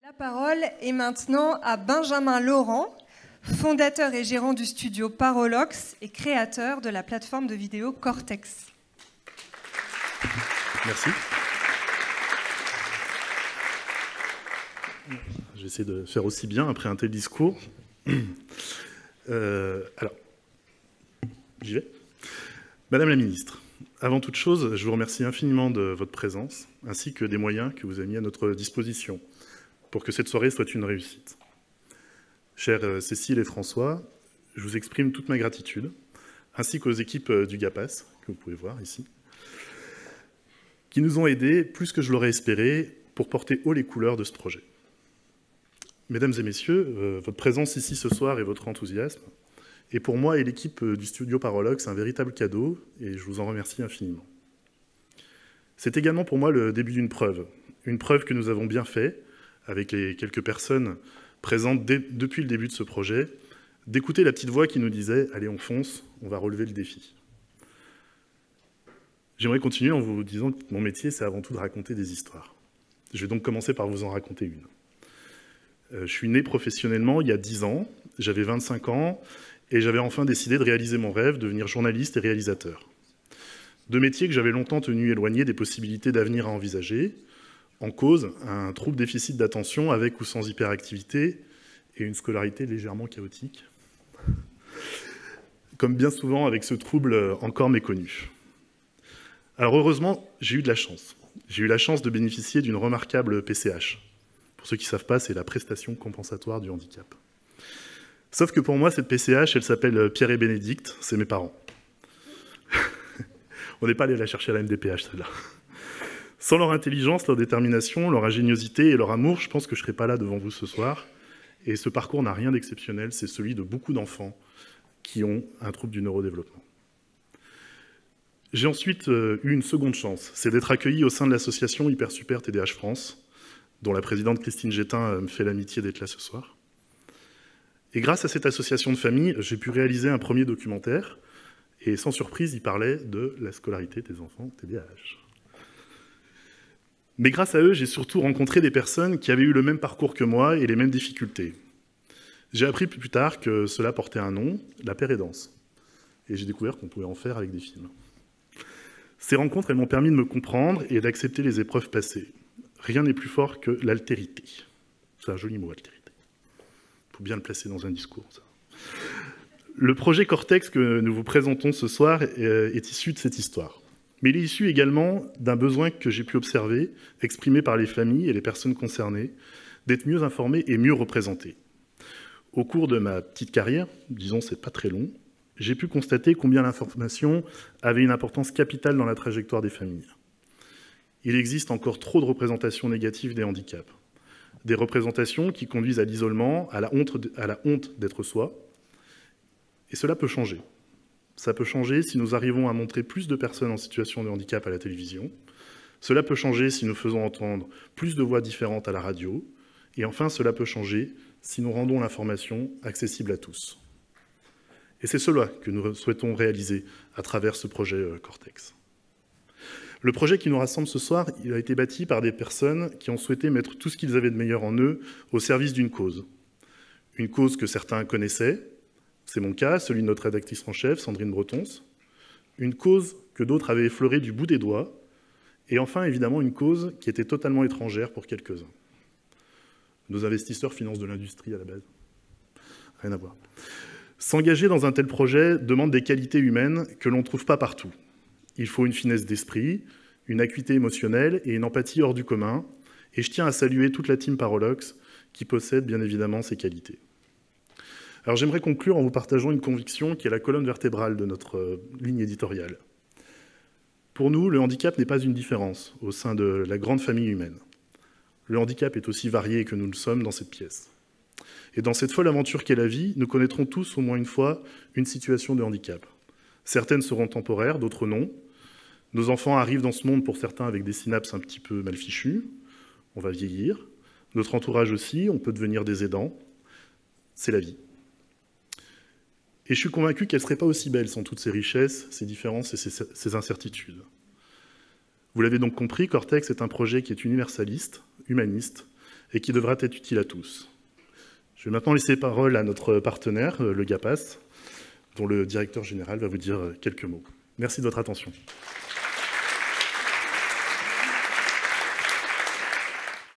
La parole est maintenant à Benjamin Laurent, fondateur et gérant du studio Parolox et créateur de la plateforme de vidéo Cortex. Merci. Je vais essayer de faire aussi bien après un tel discours. Alors, j'y vais. Madame la Ministre, avant toute chose, je vous remercie infiniment de votre présence, ainsi que des moyens que vous avez mis à notre disposition pour que cette soirée soit une réussite. Chères Cécile et François, je vous exprime toute ma gratitude, ainsi qu'aux équipes du GAPAS, que vous pouvez voir ici, qui nous ont aidés, plus que je l'aurais espéré, pour porter haut les couleurs de ce projet. Mesdames et messieurs, votre présence ici ce soir et votre enthousiasme est pour moi et l'équipe du studio Parolox un véritable cadeau, et je vous en remercie infiniment. C'est également pour moi le début d'une preuve que nous avons bien fait, avec les quelques personnes présentes depuis le début de ce projet, d'écouter la petite voix qui nous disait « Allez, on fonce, on va relever le défi ». J'aimerais continuer en vous disant que mon métier, c'est avant tout de raconter des histoires. Je vais donc commencer par vous en raconter une. Je suis né professionnellement il y a 10 ans, j'avais 25 ans, et j'avais enfin décidé de réaliser mon rêve, devenir journaliste et réalisateur. Deux métiers que j'avais longtemps tenus éloignés des possibilités d'avenir à envisager, en cause un trouble déficit d'attention avec ou sans hyperactivité et une scolarité légèrement chaotique, comme bien souvent avec ce trouble encore méconnu. Alors heureusement, j'ai eu de la chance. J'ai eu la chance de bénéficier d'une remarquable PCH. Pour ceux qui ne savent pas, c'est la prestation compensatoire du handicap. Sauf que pour moi, cette PCH, elle s'appelle Pierre et Bénédicte, c'est mes parents. On n'est pas allé la chercher à la MDPH, celle-là. Sans leur intelligence, leur détermination, leur ingéniosité et leur amour, je pense que je ne serais pas là devant vous ce soir. Et ce parcours n'a rien d'exceptionnel, c'est celui de beaucoup d'enfants qui ont un trouble du neurodéveloppement. J'ai ensuite eu une seconde chance, c'est d'être accueilli au sein de l'association Hyper Super TDH France, dont la présidente Christine Gétin me fait l'amitié d'être là ce soir. Et grâce à cette association de famille, j'ai pu réaliser un premier documentaire, et sans surprise, il parlait de la scolarité des enfants TDAH. Mais grâce à eux, j'ai surtout rencontré des personnes qui avaient eu le même parcours que moi et les mêmes difficultés. J'ai appris plus tard que cela portait un nom, la pérédance. Et j'ai découvert qu'on pouvait en faire avec des films. Ces rencontres, elles m'ont permis de me comprendre et d'accepter les épreuves passées. Rien n'est plus fort que l'altérité. C'est un joli mot, altérité. Il faut bien le placer dans un discours, ça. Le projet Cortex que nous vous présentons ce soir est issu de cette histoire. Mais il est issu également d'un besoin que j'ai pu observer, exprimé par les familles et les personnes concernées, d'être mieux informées et mieux représentées. Au cours de ma petite carrière, disons c'est pas très long, j'ai pu constater combien l'information avait une importance capitale dans la trajectoire des familles. Il existe encore trop de représentations négatives des handicaps. Des représentations qui conduisent à l'isolement, à la honte d'être soi. Et cela peut changer. Ça peut changer si nous arrivons à montrer plus de personnes en situation de handicap à la télévision. Cela peut changer si nous faisons entendre plus de voix différentes à la radio. Et enfin, cela peut changer si nous rendons l'information accessible à tous. Et c'est cela que nous souhaitons réaliser à travers ce projet Cortex. Le projet qui nous rassemble ce soir, il a été bâti par des personnes qui ont souhaité mettre tout ce qu'ils avaient de meilleur en eux au service d'une cause. Une cause que certains connaissaient, c'est mon cas, celui de notre rédactrice en chef, Sandrine Bretons. Une cause que d'autres avaient effleurée du bout des doigts. Et enfin, évidemment, une cause qui était totalement étrangère pour quelques-uns. Nos investisseurs financent de l'industrie à la base. Rien à voir. S'engager dans un tel projet demande des qualités humaines que l'on ne trouve pas partout. Il faut une finesse d'esprit, une acuité émotionnelle et une empathie hors du commun. Et je tiens à saluer toute la team Parolox qui possède bien évidemment ces qualités. Alors j'aimerais conclure en vous partageant une conviction qui est la colonne vertébrale de notre ligne éditoriale. Pour nous, le handicap n'est pas une différence au sein de la grande famille humaine. Le handicap est aussi varié que nous le sommes dans cette pièce. Et dans cette folle aventure qu'est la vie, nous connaîtrons tous au moins une fois une situation de handicap. Certaines seront temporaires, d'autres non. Nos enfants arrivent dans ce monde pour certains avec des synapses un petit peu mal fichues. On va vieillir. Notre entourage aussi, on peut devenir des aidants. C'est la vie. Et je suis convaincu qu'elle ne serait pas aussi belle sans toutes ces richesses, ces différences et ces incertitudes. Vous l'avez donc compris, Cortex est un projet qui est universaliste, humaniste, et qui devra être utile à tous. Je vais maintenant laisser parole à notre partenaire, le GAPAS, dont le directeur général va vous dire quelques mots. Merci de votre attention.